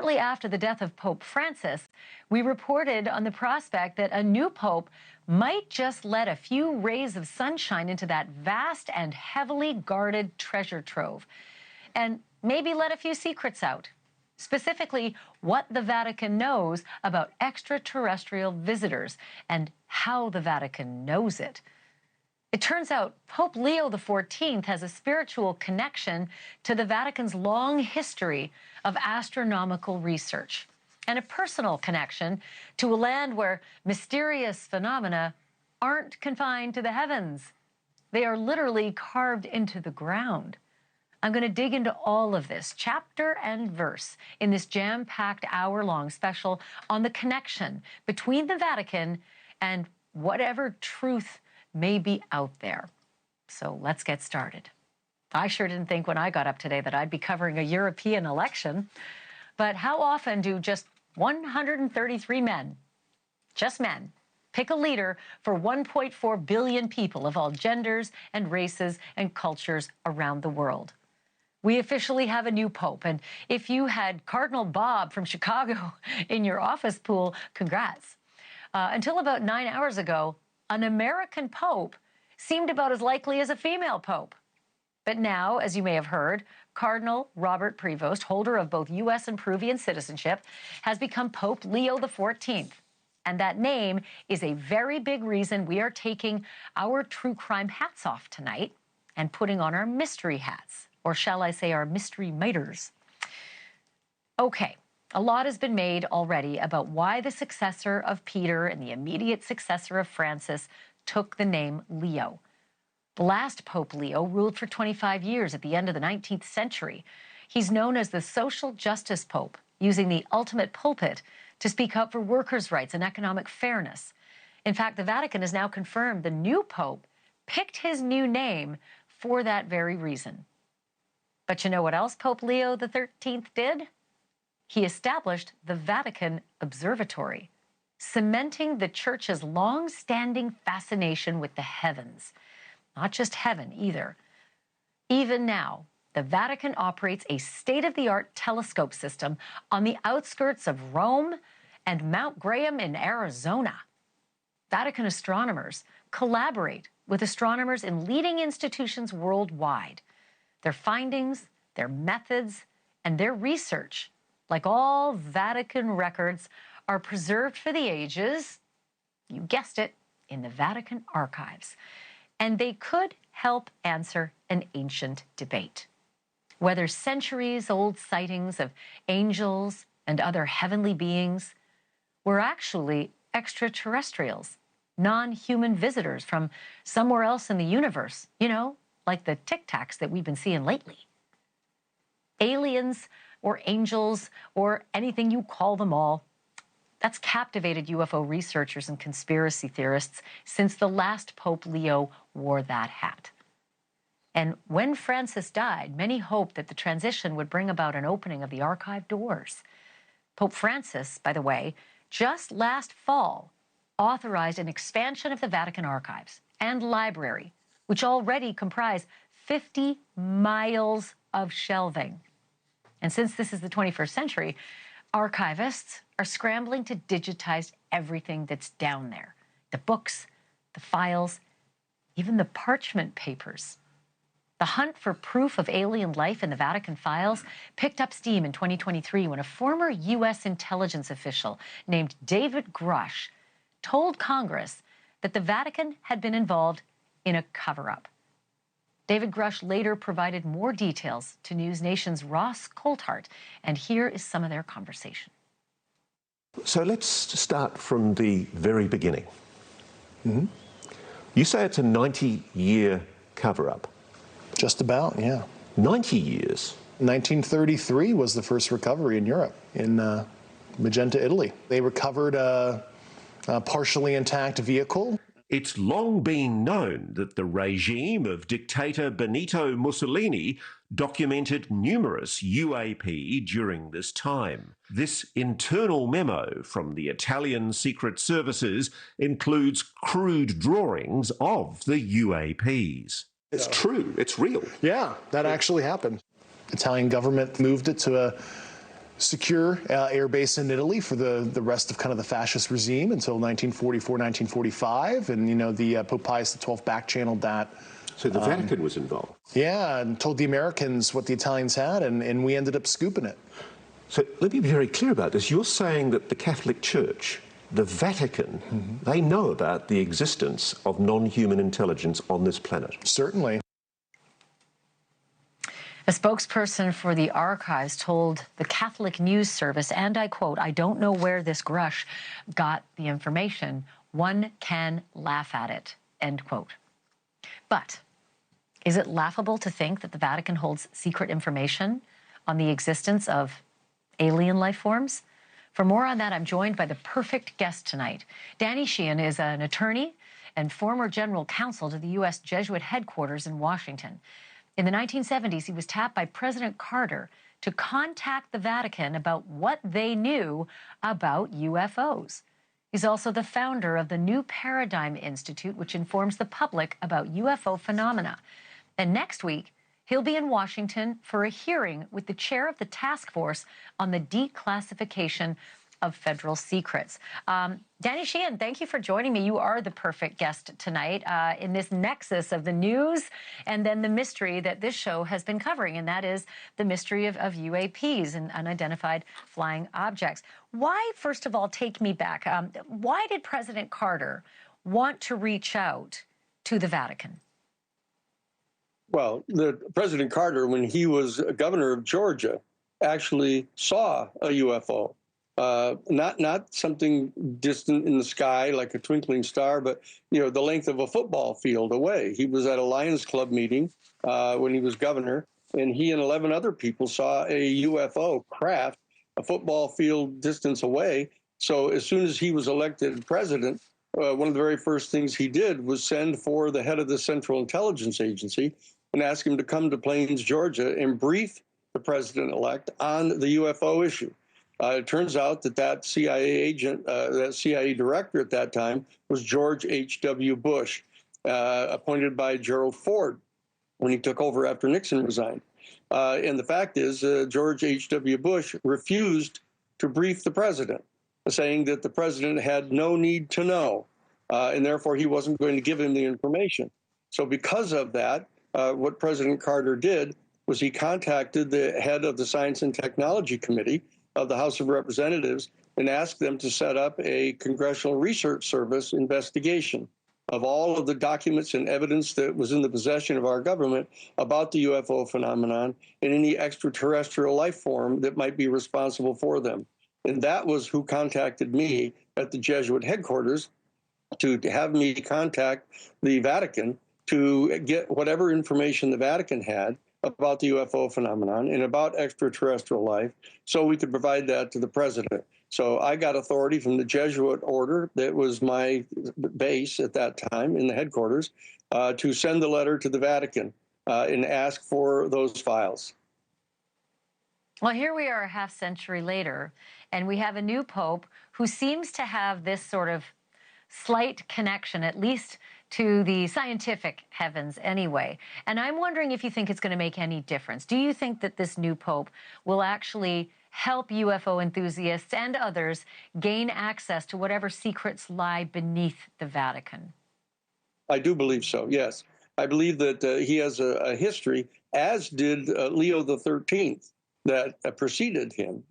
shortly after the death of Pope Francis, we reported on the prospect that a new pope might just let a few rays of sunshine into that vast and heavily guarded treasure trove, and maybe let a few secrets out. Specifically, what the Vatican knows about extraterrestrial visitors and how the Vatican knows it. It turns out Pope Leo XIV has a spiritual connection to the Vatican's long history of astronomical research, and a personal connection to a land where mysterious phenomena aren't confined to the heavens. They are literally carved into the ground. I'm going to dig into all of this, chapter and verse, in this jam-packed hour-long special on the connection between the Vatican and whatever truth may be out there. So let's get started. I sure didn't think when I got up today that I'd be covering a European election, but how often do just 133 men, just men, pick a leader for 1.4 billion people of all genders and races and cultures around the world? We officially have a new pope, and if you had Cardinal Bob from Chicago in your office pool, congrats. Until about 9 hours ago, an American pope seemed about as likely as a female pope. But now, as you may have heard, Cardinal Robert Prevost, holder of both U.S. and Peruvian citizenship, has become Pope Leo XIV. And that name is a very big reason we are taking our true crime hats off tonight and putting on our mystery hats, or shall I say our mystery miters. Okay. A lot has been made already about why the successor of Peter and the immediate successor of Francis took the name Leo. The last Pope Leo ruled for 25 years at the end of the 19th century. He's known as the social justice pope, using the ultimate pulpit to speak up for workers' rights and economic fairness. In fact, the Vatican has now confirmed the new pope picked his new name for that very reason. But you know what else Pope Leo XIII did? He established the Vatican Observatory, cementing the Church's long-standing fascination with the heavens. Not just heaven, either. Even now, the Vatican operates a state-of-the-art telescope system on the outskirts of Rome and Mount Graham in Arizona. Vatican astronomers collaborate with astronomers in leading institutions worldwide. Their findings, their methods, and their research, like all Vatican records, are preserved for the ages, you guessed it, in the Vatican archives. And they could help answer an ancient debate. Whether centuries-old sightings of angels and other heavenly beings were actually extraterrestrials, non-human visitors from somewhere else in the universe, you know, like the Tic Tacs that we've been seeing lately. Aliens or angels, or anything you call them all, that's captivated UFO researchers and conspiracy theorists since the last Pope Leo wore that hat. And when Francis died, many hoped that the transition would bring about an opening of the archive doors. Pope Francis, by the way, just last fall authorized an expansion of the Vatican archives and library, which already comprise 50 miles of shelving. And since this is the 21st century, archivists are scrambling to digitize everything that's down there. The books, the files, even the parchment papers. The hunt for proof of alien life in the Vatican files picked up steam in 2023 when a former U.S. intelligence official named David Grusch told Congress that the Vatican had been involved in a cover-up. David Grusch later provided more details to NewsNation's Ross Coulthart, and here is some of their conversation. So let's start from the very beginning. Mm-hmm. You say it's a 90-year cover-up. Just about, yeah. 90 years? 1933 was the first recovery in Europe, in Magenta, Italy. They recovered a partially intact vehicle. It's long been known that the regime of dictator Benito Mussolini documented numerous UAP during this time. This internal memo from the Italian Secret Services includes crude drawings of the UAPs. It's true, it's real. Yeah, that actually happened. Italian government moved it to secure air base in Italy for the rest of kind of the fascist regime until 1944, 1945. And, you know, the Pope Pius XII back-channeled that. So the Vatican was involved? Yeah, and told the Americans what the Italians had, and we ended up scooping it. So let me be very clear about this. You're saying that the Catholic Church, the Vatican, they know about the existence of non-human intelligence on this planet? Certainly. A spokesperson for the archives told the Catholic News Service, and I quote, "I don't know where this Grusch got the information. One can laugh at it," end quote. But is it laughable to think that the Vatican holds secret information on the existence of alien life forms? For more on that, I'm joined by the perfect guest tonight. Danny Sheehan is an attorney and former general counsel to the U.S. Jesuit headquarters in Washington. In the 1970s, he was tapped by President Carter to contact the Vatican about what they knew about UFOs. He's also the founder of the New Paradigm Institute, which informs the public about UFO phenomena. And next week, he'll be in Washington for a hearing with the chair of the task force on the declassification of federal secrets. Danny Sheehan, thank you for joining me. You are the perfect guest tonight in this nexus of the news and then the mystery that this show has been covering, and that is the mystery of UAPs and unidentified flying objects. Why, first of all, take me back, why did President Carter want to reach out to the Vatican? Well, President Carter, when he was governor of Georgia, actually saw a UFO. Not something distant in the sky like a twinkling star, but, you know, the length of a football field away. He was at a Lions Club meeting when he was governor, and he and 11 other people saw a UFO craft a football field distance away. So as soon as he was elected president, one of the very first things he did was send for the head of the Central Intelligence Agency and ask him to come to Plains, Georgia, and brief the president-elect on the UFO issue. It turns out that CIA agent, that CIA director at that time was George H.W. Bush, appointed by Gerald Ford when he took over after Nixon resigned. And the fact is, George H.W. Bush refused to brief the president, saying that the president had no need to know, and therefore he wasn't going to give him the information. So because of that, what President Carter did was he contacted the head of the Science and Technology Committee of the House of Representatives and asked them to set up a Congressional Research Service investigation of all of the documents and evidence that was in the possession of our government about the UFO phenomenon and any extraterrestrial life form that might be responsible for them. And that was who contacted me at the Jesuit headquarters to have me contact the Vatican to get whatever information the Vatican had about the UFO phenomenon and about extraterrestrial life so we could provide that to the president. So I got authority from the Jesuit order that was my base at that time in the headquarters to send the letter to the Vatican and ask for those files. Well, here we are a half century later, and we have a new pope who seems to have this sort of slight connection, at least to the scientific heavens anyway. And I'm wondering if you think it's going to make any difference. Do you think that this new pope will actually help UFO enthusiasts and others gain access to whatever secrets lie beneath the Vatican? I do believe so, yes. I believe that he has a history, as did Leo XIII, that preceded him,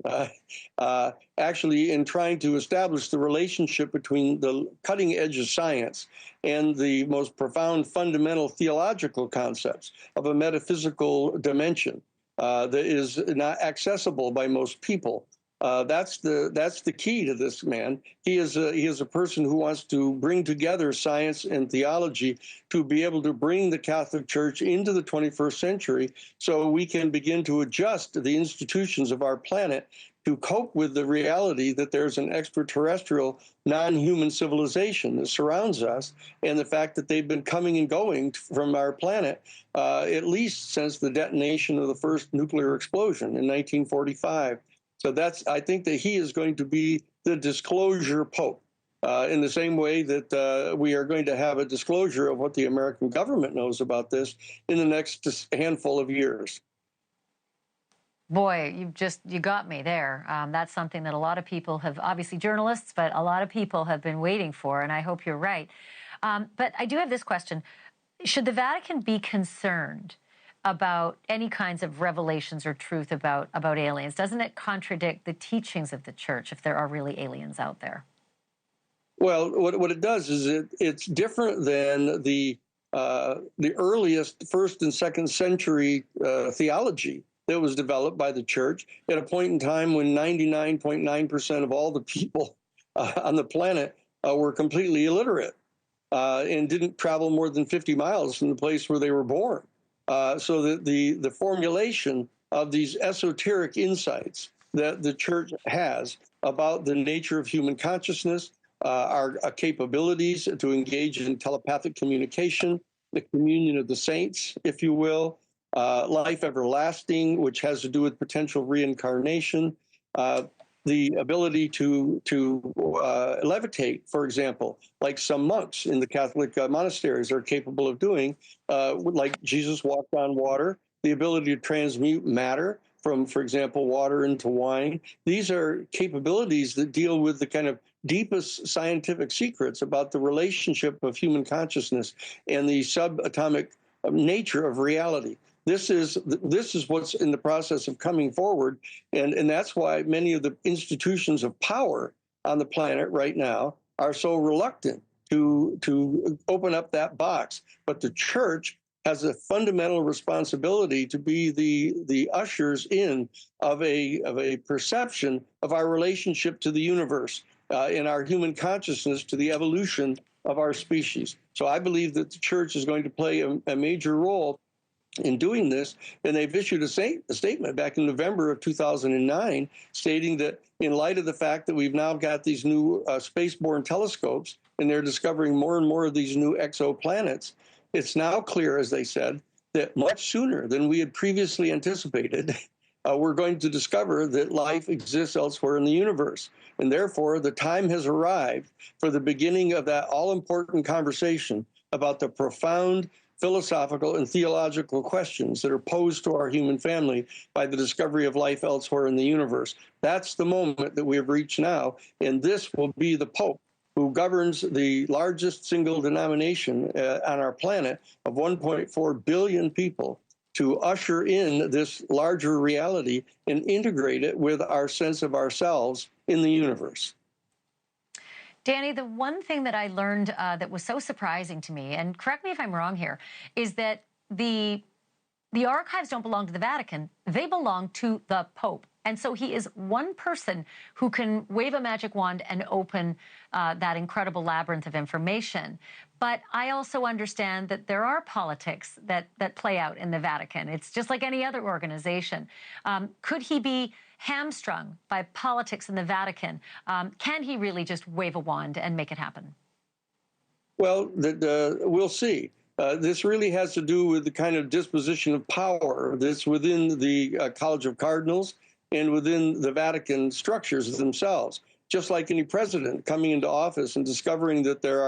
actually in trying to establish the relationship between the cutting edge of science and the most profound fundamental theological concepts of a metaphysical dimension that is not accessible by most people. That's the key to this man. He is a person who wants to bring together science and theology to be able to bring the Catholic Church into the 21st century so we can begin to adjust the institutions of our planet to cope with the reality that there's an extraterrestrial non-human civilization that surrounds us, and the fact that they've been coming and going from our planet at least since the detonation of the first nuclear explosion in 1945. So I think that he is going to be the disclosure pope in the same way that we are going to have a disclosure of what the American government knows about this in the next handful of years. Boy, you got me there. That's something that a lot of people have, obviously journalists, but a lot of people have been waiting for, and I hope you're right. But I do have this question. Should the Vatican be concerned about any kinds of revelations or truth about aliens? Doesn't it contradict the teachings of the Church if there are really aliens out there? Well, what it does is it's different than the earliest 1st and 2nd century theology that was developed by the Church at a point in time when 99.9% of all the people on the planet were completely illiterate and didn't travel more than 50 miles from the place where they were born. So that the formulation of these esoteric insights that the Church has about the nature of human consciousness, our capabilities to engage in telepathic communication, the communion of the saints, if you will, life everlasting, which has to do with potential reincarnation, the ability to levitate, for example, like some monks in the Catholic monasteries are capable of doing, like Jesus walked on water, the ability to transmute matter from, for example, water into wine. These are capabilities that deal with the kind of deepest scientific secrets about the relationship of human consciousness and the subatomic nature of reality. This is what's in the process of coming forward, and that's why many of the institutions of power on the planet right now are so reluctant to open up that box. But the Church has a fundamental responsibility to be the ushers in of a perception of our relationship to the universe, in our human consciousness to the evolution of our species. So I believe that the Church is going to play a major role in doing this, and they've issued a statement back in November of 2009 stating that in light of the fact that we've now got these new spaceborne telescopes and they're discovering more and more of these new exoplanets, it's now clear, as they said, that much sooner than we had previously anticipated, we're going to discover that life exists elsewhere in the universe. And therefore, the time has arrived for the beginning of that all-important conversation about the profound philosophical and theological questions that are posed to our human family by the discovery of life elsewhere in the universe. That's the moment that we have reached now, and this will be the Pope who governs the largest single denomination on our planet of 1.4 billion people to usher in this larger reality and integrate it with our sense of ourselves in the universe. Danny, the one thing that I learned that was so surprising to me, and correct me if I'm wrong here, is that the archives don't belong to the Vatican. They belong to the Pope. And so he is one person who can wave a magic wand and open that incredible labyrinth of information. But I also understand that there are politics that play out in the Vatican. It's just like any other organization. Could he be hamstrung by politics in the Vatican? Can he really just wave a wand and make it happen? Well, we'll see. This really has to do with the kind of disposition of power that's within the College of Cardinals and within the Vatican structures themselves. Just like any president coming into office and discovering that there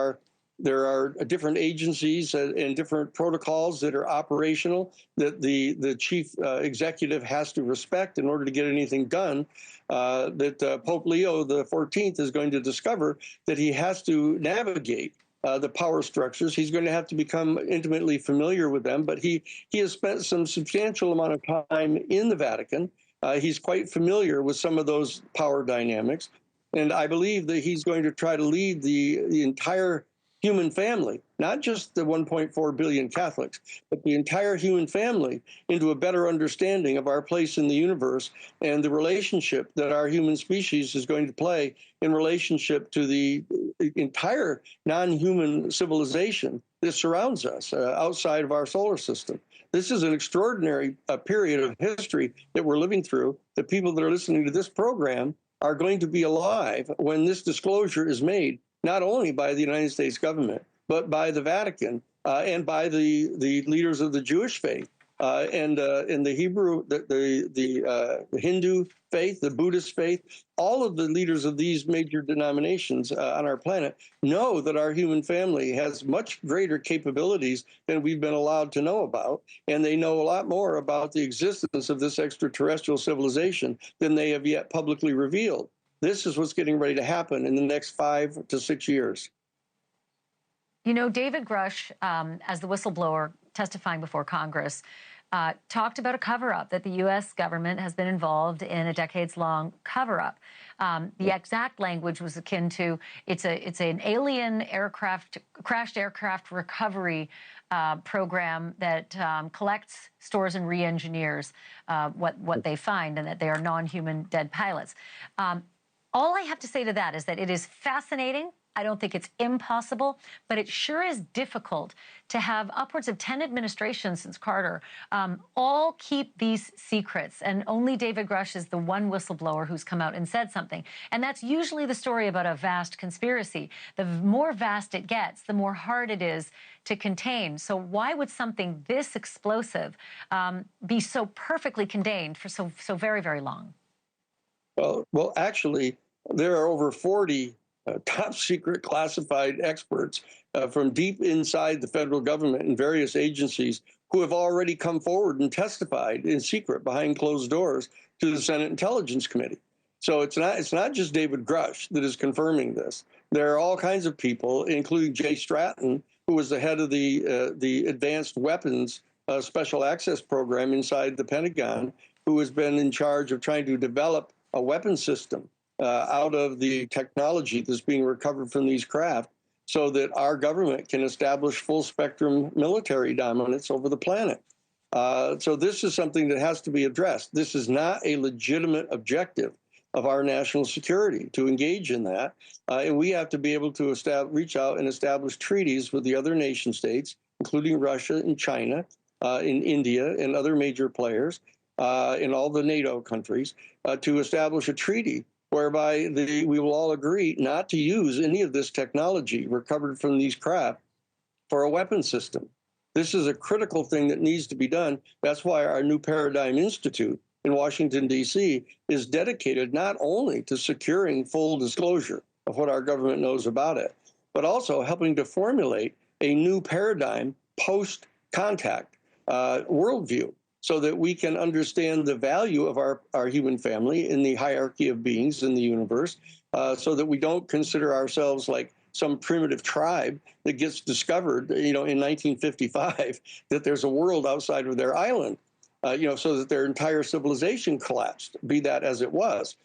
are different agencies and different protocols that are operational that the chief executive has to respect in order to get anything done, that Pope Leo XIV is going to discover that he has to navigate the power structures. He's going to have to become intimately familiar with them, but he has spent some substantial amount of time in the Vatican. He's quite familiar with some of those power dynamics, and I believe that he's going to try to lead the entire human family, not just the 1.4 billion Catholics, but the entire human family into a better understanding of our place in the universe and the relationship that our human species is going to play in relationship to the entire non-human civilization that surrounds us outside of our solar system. This is an extraordinary period of history that we're living through. The people that are listening to this program are going to be alive when this disclosure is made, not only by the United States government, but by the Vatican and by the leaders of the Jewish faith and the Hebrew, the Hindu faith, the Buddhist faith, all of the leaders of these major denominations on our planet know that our human family has much greater capabilities than we've been allowed to know about, and they know a lot more about the existence of this extraterrestrial civilization than they have yet publicly revealed. This is what's getting ready to happen in the next 5 to 6 years. You know, David Grusch, as the whistleblower testifying before Congress, talked about a cover-up, that the U.S. government has been involved in a decades-long cover-up. The exact language was akin to, it's an alien aircraft, crashed aircraft recovery program that collects, stores, and re-engineers what they find, and that they are non-human dead pilots. All I have to say to that is that it is fascinating. I don't think it's impossible, but it sure is difficult to have upwards of 10 administrations since Carter all keep these secrets. And only David Grusch is the one whistleblower who's come out and said something. And that's usually the story about a vast conspiracy. The more vast it gets, the more hard it is to contain. So why would something this explosive be so perfectly contained for so very, very long? Well, actually, there are over 40 top secret classified experts from deep inside the federal government and various agencies who have already come forward and testified in secret behind closed doors to the Senate Intelligence Committee. So it's not just David Grusch that is confirming this. There are all kinds of people, including Jay Stratton, who was the head of the Advanced Weapons Special Access Program inside the Pentagon, who has been in charge of trying to develop a weapon system out of the technology that's being recovered from these craft, so that our government can establish full spectrum military dominance over the planet. So this is something that has to be addressed. This is not a legitimate objective of our national security to engage in that. And we have to be able to reach out and establish treaties with the other nation states, including Russia and China, in India and other major players, in all the NATO countries, to establish a treaty whereby we will all agree not to use any of this technology recovered from these craft for a weapon system. This is a critical thing that needs to be done. That's why our New Paradigm Institute in Washington, D.C. is dedicated not only to securing full disclosure of what our government knows about it, but also helping to formulate a new paradigm post-contact worldview, so that we can understand the value of our human family in the hierarchy of beings in the universe, so that we don't consider ourselves like some primitive tribe that gets discovered, in 1955, that there's a world outside of their island, so that their entire civilization collapsed, be that as it was.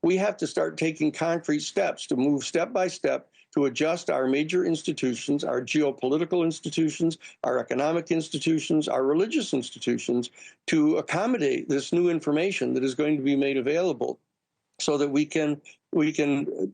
We have to start taking concrete steps to move step by step to adjust our major institutions, our geopolitical institutions, our economic institutions, our religious institutions, to accommodate this new information that is going to be made available, so that we can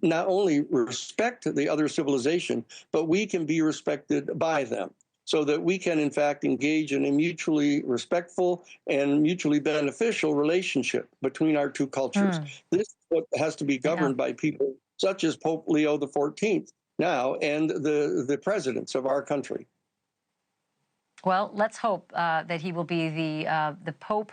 not only respect the other civilization, but we can be respected by them, so that we can, in fact, engage in a mutually respectful and mutually beneficial relationship between our two cultures. This is what has to be governed by people such as Pope Leo XIV now, and the presidents of our country. Well, let's hope that he will be the Pope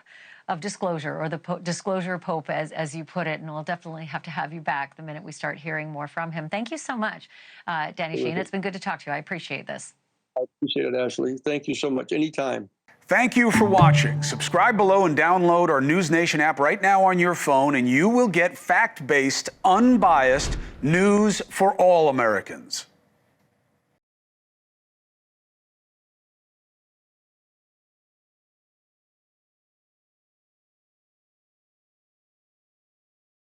of disclosure, or the disclosure Pope, as you put it, and we'll definitely have to have you back the minute we start hearing more from him. Thank you so much, Danny Sheehan. It's been good to talk to you. I appreciate this. I appreciate it, Ashleigh. Thank you so much. Anytime. Thank you for watching. Subscribe below and download our NewsNation app right now on your phone, and you will get fact-based, unbiased news for all Americans.